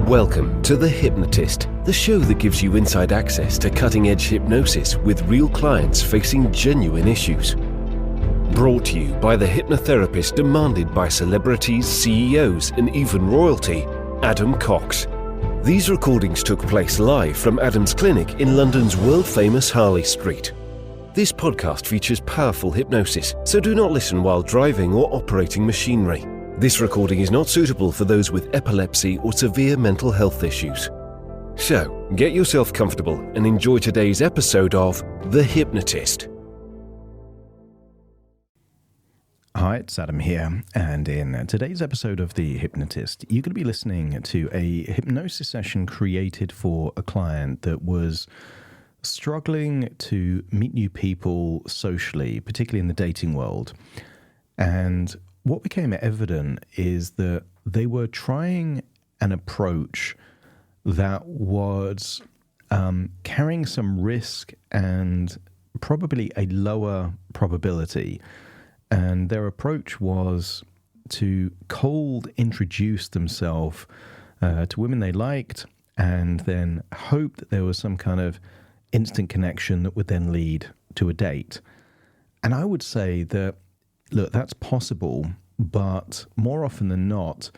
Welcome to The Hypnotist, the show that gives you inside access to cutting-edge hypnosis with real clients facing genuine issues. Brought to you by the hypnotherapist demanded by celebrities, CEOs, and even royalty, Adam Cox. These recordings took place live from Adam's clinic in London's world-famous Harley Street. This podcast features powerful hypnosis, so do not listen while driving or operating machinery. This recording is not suitable for those with epilepsy or severe mental health issues. So, get yourself comfortable and enjoy today's episode of The Hypnotist. Hi, it's Adam here, and in today's episode of The Hypnotist, you're going to be listening to a hypnosis session created for a client that was struggling to meet new people socially, particularly in the dating world. And what became evident is that they were trying an approach that was carrying some risk and probably a lower probability. And their approach was to cold introduce themselves to women they liked and then hope that there was some kind of instant connection that would then lead to a date. And I would say that, look, that's possible, but more often than not,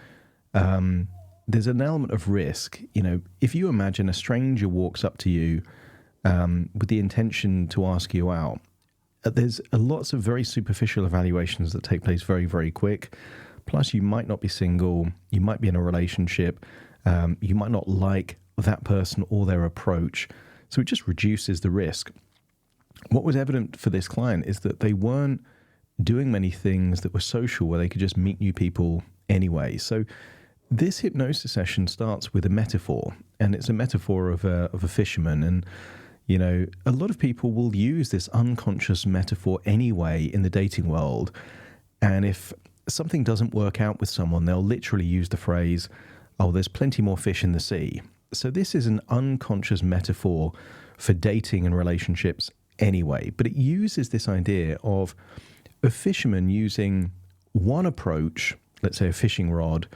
there's an element of risk. You know, if you imagine a stranger walks up to you with the intention to ask you out, there's lots of very superficial evaluations that take place very, very quick. Plus, you might not be single, you might be in a relationship, you might not like that person or their approach. So it just reduces the risk. What was evident for this client is that they weren't doing many things that were social where they could just meet new people anyway. So this hypnosis session starts with a metaphor, and it's a metaphor of a fisherman. And, you know, a lot of people will use this unconscious metaphor anyway in the dating world. And if something doesn't work out with someone, they'll literally use the phrase, oh, there's plenty more fish in the sea. So this is an unconscious metaphor for dating and relationships anyway, but it uses this idea of a fisherman using one approach, let's say a fishing rod,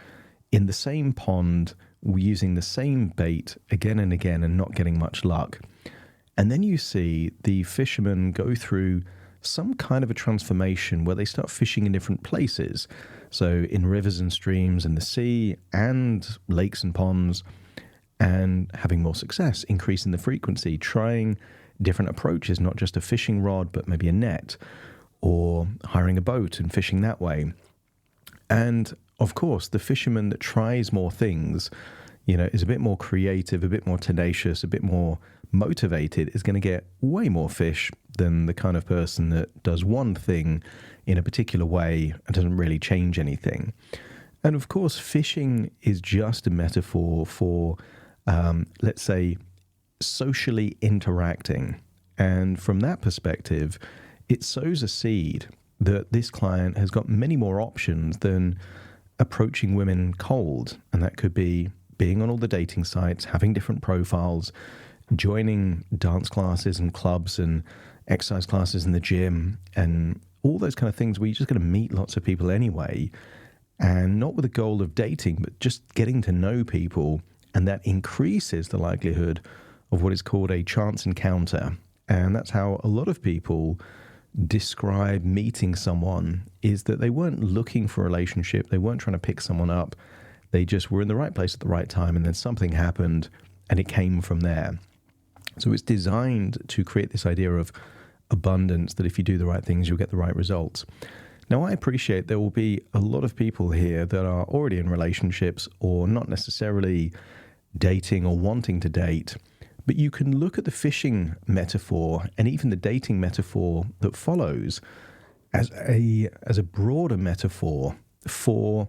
in the same pond, using the same bait again and again and not getting much luck. And then you see the fishermen go through some kind of a transformation where they start fishing in different places. So in rivers and streams in the sea and lakes and ponds, and having more success, increasing the frequency, trying different approaches, not just a fishing rod, but maybe a net, or hiring a boat and fishing that way. And of course, the fisherman that tries more things, you know, is a bit more creative, a bit more tenacious, a bit more motivated, is going to get way more fish than the kind of person that does one thing in a particular way and doesn't really change anything. And of course, fishing is just a metaphor for, let's say, socially interacting. And from that perspective, it sows a seed that this client has got many more options than approaching women cold. And that could be being on all the dating sites, having different profiles, joining dance classes and clubs and exercise classes in the gym, and all those kind of things where you're just going to meet lots of people anyway, and not with the goal of dating, but just getting to know people. And that increases the likelihood of what is called a chance encounter. And that's how a lot of people describe meeting someone, is that they weren't looking for a relationship. They weren't trying to pick someone up. They just were in the right place at the right time, and then something happened and it came from there. So it's designed to create this idea of abundance, that if you do the right things, you'll get the right results. Now, I appreciate there will be a lot of people here that are already in relationships or not necessarily dating or wanting to date, but you can look at the fishing metaphor and even the dating metaphor that follows as a broader metaphor for,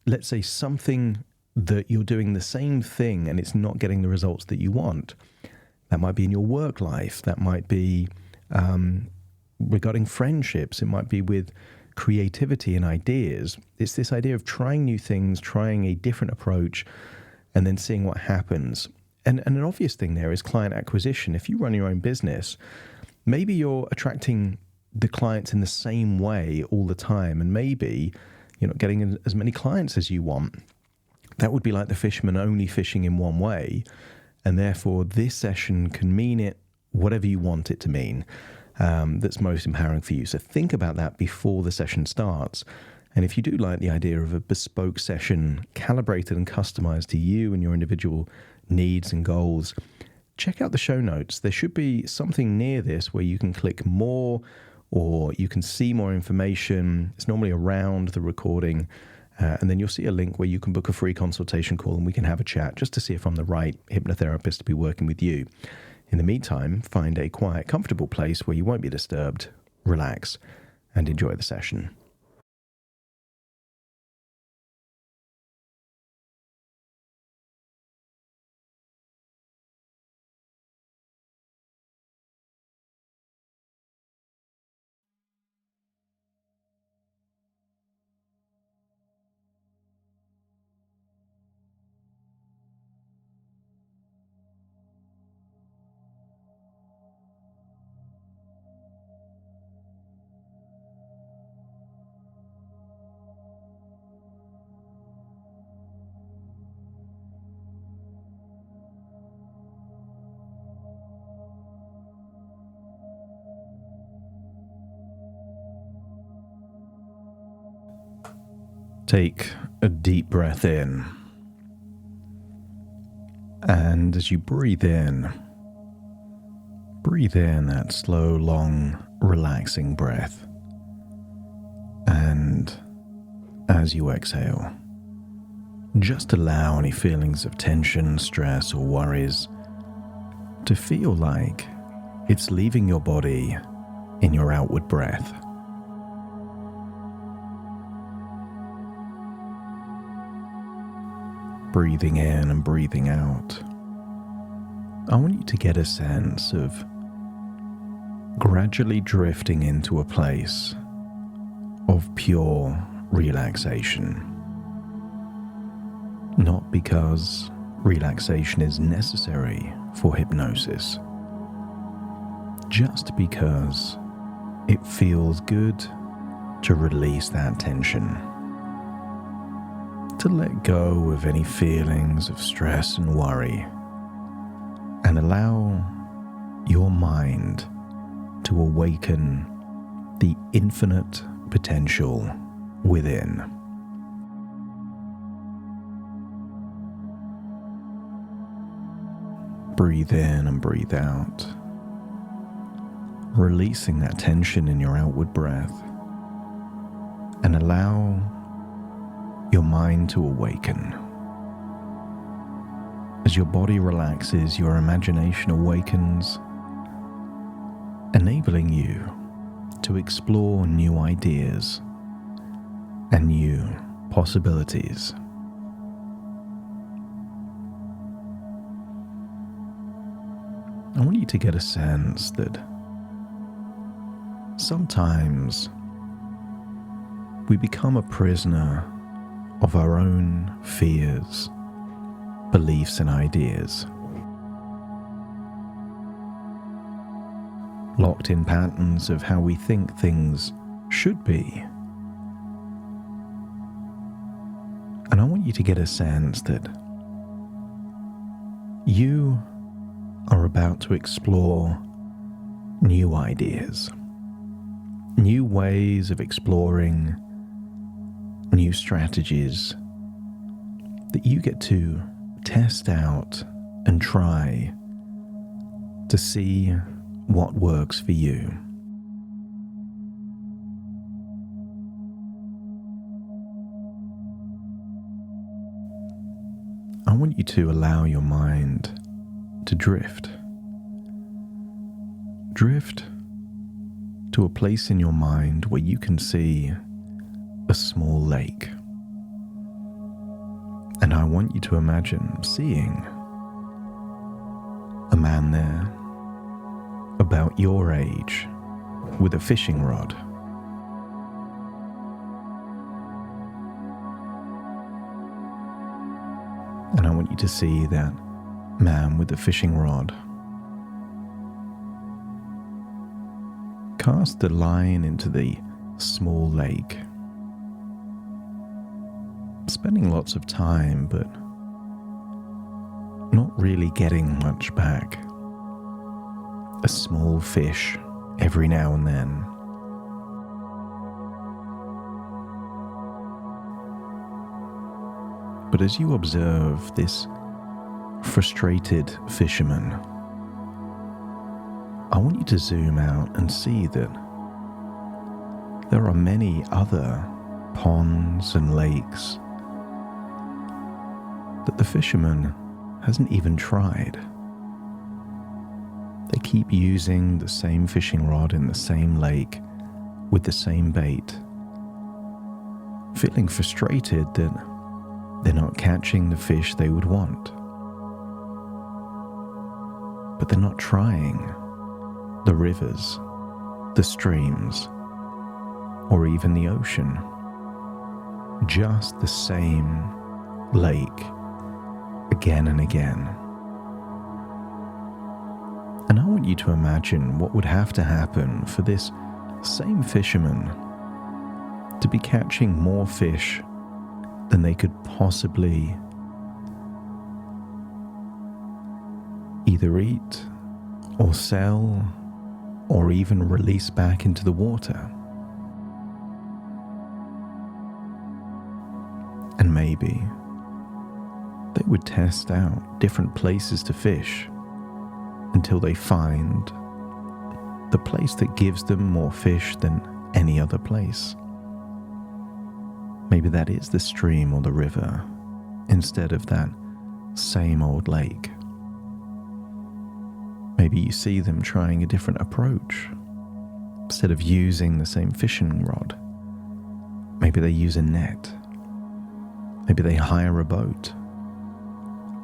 let's say, something that you're doing the same thing and it's not getting the results that you want. That might be in your work life. That might be regarding friendships. It might be with creativity and ideas. It's this idea of trying new things, trying a different approach, and then seeing what happens. And an obvious thing there is client acquisition. If you run your own business, maybe you're attracting the clients in the same way all the time, and maybe you're not getting as many clients as you want. That would be like the fisherman only fishing in one way, and therefore this session can mean it whatever you want it to mean. That's most empowering for you. So think about that before the session starts. And if you do like the idea of a bespoke session calibrated and customized to you and your individual needs and goals, check out the show notes. There should be something near this where you can click more or you can see more information. It's normally around the recording. And then you'll see a link where you can book a free consultation call and we can have a chat just to see if I'm the right hypnotherapist to be working with you. In the meantime, find a quiet, comfortable place where you won't be disturbed, relax, and enjoy the session. Take a deep breath in. And as you breathe in that slow, long, relaxing breath. And as you exhale, just allow any feelings of tension, stress, or worries to feel like it's leaving your body in your outward breath. Breathing in and breathing out, I want you to get a sense of gradually drifting into a place of pure relaxation. Not because relaxation is necessary for hypnosis, just because it feels good to release that tension. To let go of any feelings of stress and worry and allow your mind to awaken the infinite potential within. Breathe in and breathe out, releasing that tension in your outward breath, and allow your mind to awaken. As your body relaxes, your imagination awakens, enabling you to explore new ideas and new possibilities. I want you to get a sense that sometimes we become a prisoner of our own fears, beliefs, and ideas. Locked in patterns of how we think things should be. And I want you to get a sense that you are about to explore new ideas, new ways of exploring, new strategies that you get to test out and try to see what works for you. I want you to allow your mind to drift. Drift to a place in your mind where you can see a small lake. And I want you to imagine seeing a man there about your age with a fishing rod. And I want you to see that man with the fishing rod cast a line into the small lake, spending lots of time, but not really getting much back. A small fish every now and then. But as you observe this frustrated fisherman, I want you to zoom out and see that there are many other ponds and lakes that the fisherman hasn't even tried. They keep using the same fishing rod in the same lake with the same bait, feeling frustrated that they're not catching the fish they would want. But they're not trying the rivers, the streams, or even the ocean. Just the same lake again and again. And I want you to imagine what would have to happen for this same fisherman to be catching more fish than they could possibly either eat or sell or even release back into the water. And maybe they would test out different places to fish until they find the place that gives them more fish than any other place. Maybe that is the stream or the river instead of that same old lake. Maybe you see them trying a different approach. Instead of using the same fishing rod, maybe they use a net. Maybe they hire a boat.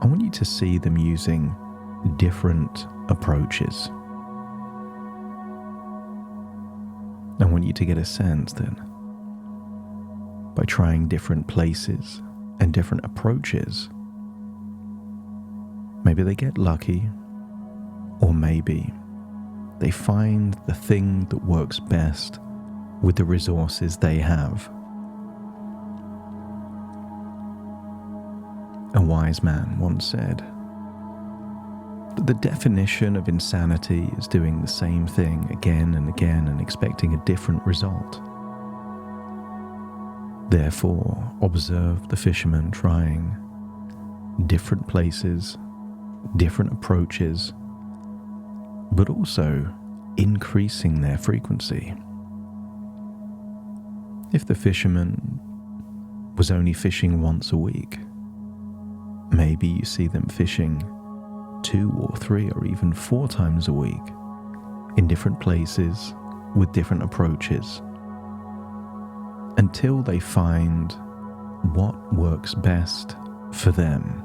I want you to see them using different approaches. I want you to get a sense that by trying different places and different approaches, maybe they get lucky, or maybe they find the thing that works best with the resources they have. A wise man once said that the definition of insanity is doing the same thing again and again and expecting a different result. Therefore, observe the fishermen trying different places, different approaches, but also increasing their frequency. If the fisherman was only fishing once a week, maybe you see them fishing 2 or 3 or even 4 times a week in different places with different approaches until they find what works best for them.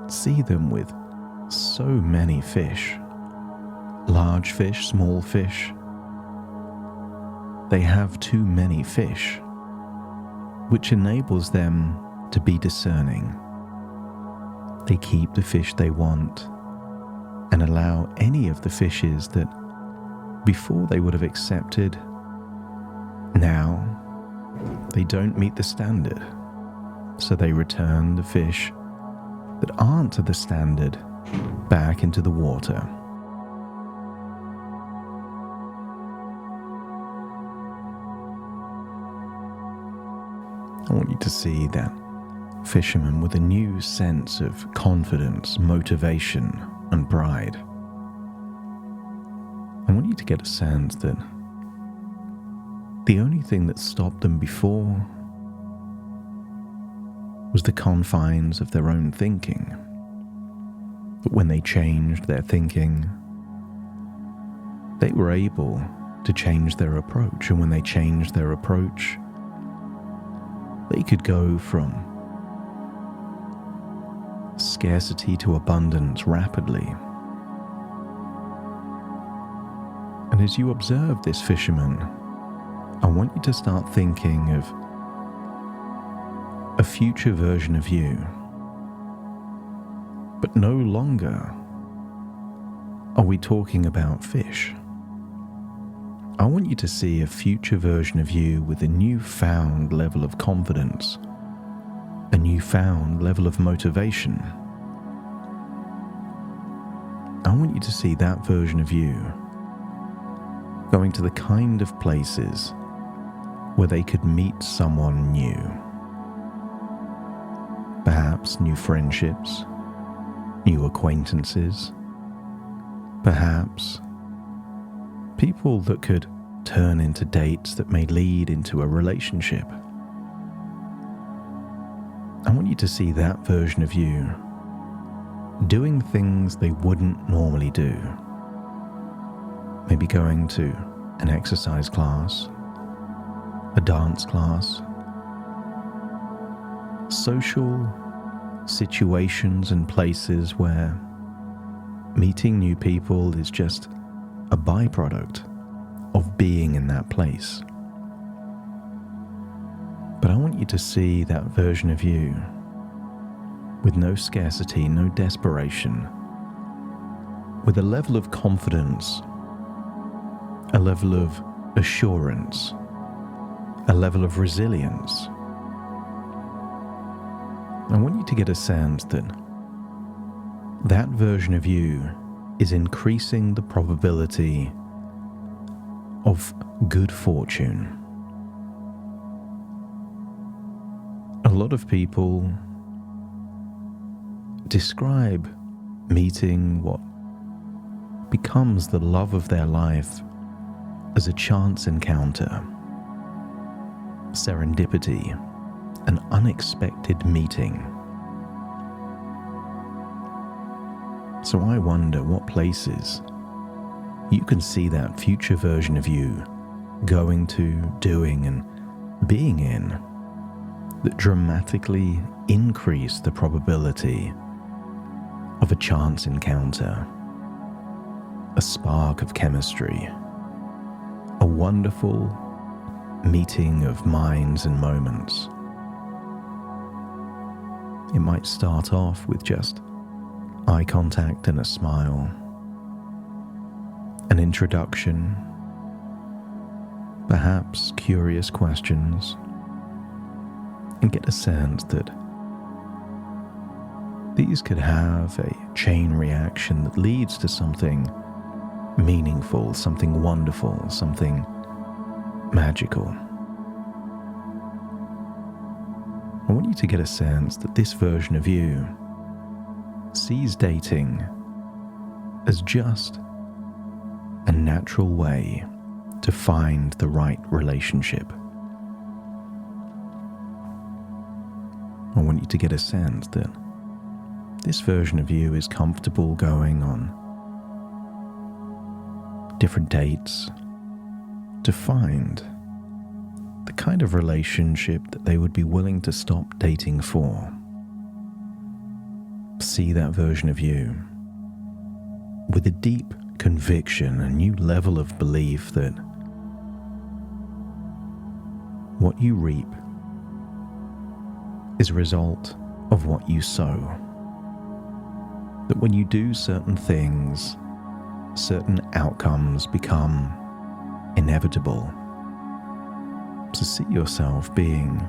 See them with so many fish, large fish, small fish. They have too many fish, which enables them to be discerning. They keep the fish they want and allow any of the fishes that before they would have accepted, now they don't meet the standard, so they return the fish that aren't to the standard back into the water. I want you to see that fisherman with a new sense of confidence, motivation, and pride. I want you to get a sense that the only thing that stopped them before was the confines of their own thinking. But when they changed their thinking, they were able to change their approach. And when they changed their approach, they could go from scarcity to abundance rapidly. And as you observe this fisherman, I want you to start thinking of a future version of you. But no longer are we talking about fish. I want you to see a future version of you with a newfound level of confidence, a newfound level of motivation. I want you to see that version of you going to the kind of places where they could meet someone new. Perhaps new friendships, new acquaintances, perhaps people that could turn into dates that may lead into a relationship. I want you to see that version of you doing things they wouldn't normally do. Maybe going to an exercise class, a dance class, social situations and places where meeting new people is just a byproduct of being in that place. But I want you to see that version of you with no scarcity, no desperation, with a level of confidence, a level of assurance, a level of resilience. I want you to get a sense that that version of you is increasing the probability of good fortune. A lot of people describe meeting what becomes the love of their life as a chance encounter, serendipity, an unexpected meeting. So I wonder what places you can see that future version of you going to, doing, and being in that dramatically increase the probability of a chance encounter, a spark of chemistry, a wonderful meeting of minds and moments. It might start off with just eye contact and a smile, an introduction, perhaps curious questions, and get a sense that these could have a chain reaction that leads to something meaningful, something wonderful, something magical. I want you to get a sense that this version of you sees dating as just a natural way to find the right relationship. I want you to get a sense that this version of you is comfortable going on different dates to find the kind of relationship that they would be willing to stop dating for. See that version of you with a deep conviction, a new level of belief that what you reap is a result of what you sow. That when you do certain things, certain outcomes become inevitable. So see yourself being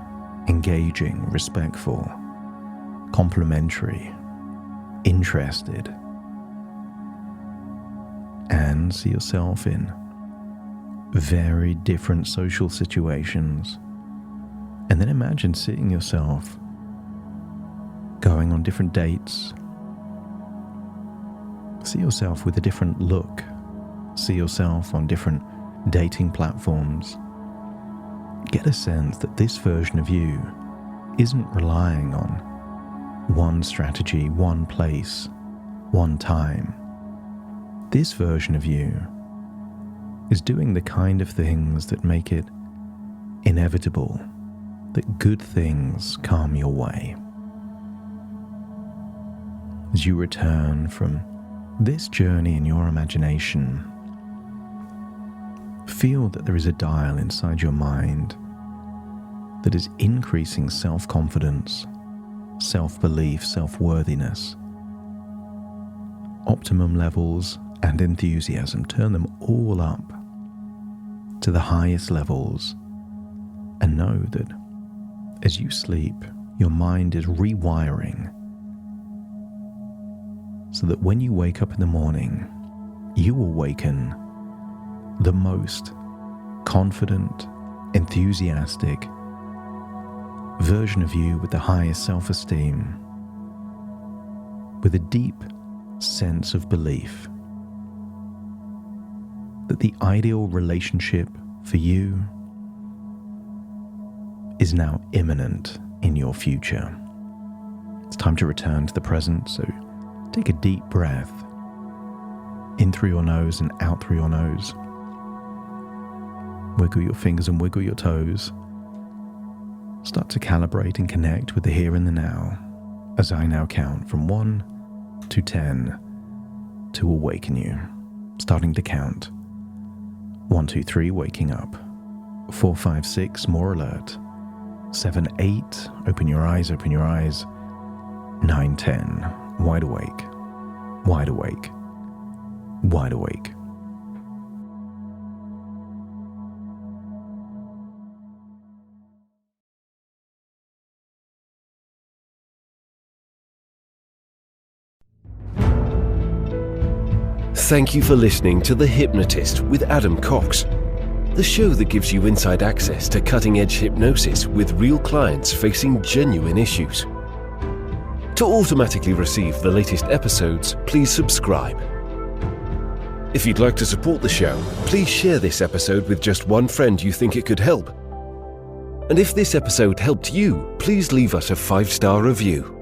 engaging, respectful, complimentary, interested, and see yourself in very different social situations. And then imagine seeing yourself going on different dates. See yourself with a different look. See yourself on different dating platforms. Get a sense that this version of you isn't relying on one strategy, one place, one time. This version of you is doing the kind of things that make it inevitable that good things come your way. As you return from this journey in your imagination, feel that there is a dial inside your mind that is increasing self-confidence, self-belief, self-worthiness, optimum levels and enthusiasm. Turn them all up. to the highest levels, and know that as you sleep, your mind is rewiring so that when you wake up in the morning, you awaken the most confident, enthusiastic version of you with the highest self-esteem, with a deep sense of belief that the ideal relationship for you is now imminent in your future. It's time to return to the present, so take a deep breath in through your nose and out through your nose. Wiggle your fingers and wiggle your toes. Start to calibrate and connect with the here and the now as I now count from 1 to 10 to awaken you. Starting to count. 1, 2, 3, waking up. 4, 5, 6, more alert. 7, 8, open your eyes, open your eyes. 9, 10, wide awake, wide awake, wide awake. Thank you for listening to The Hypnotist with Adam Cox, the show that gives you inside access to cutting-edge hypnosis with real clients facing genuine issues. To automatically receive the latest episodes, please subscribe. If you'd like to support the show, please share this episode with just one friend you think it could help. And if this episode helped you, please leave us a 5-star review.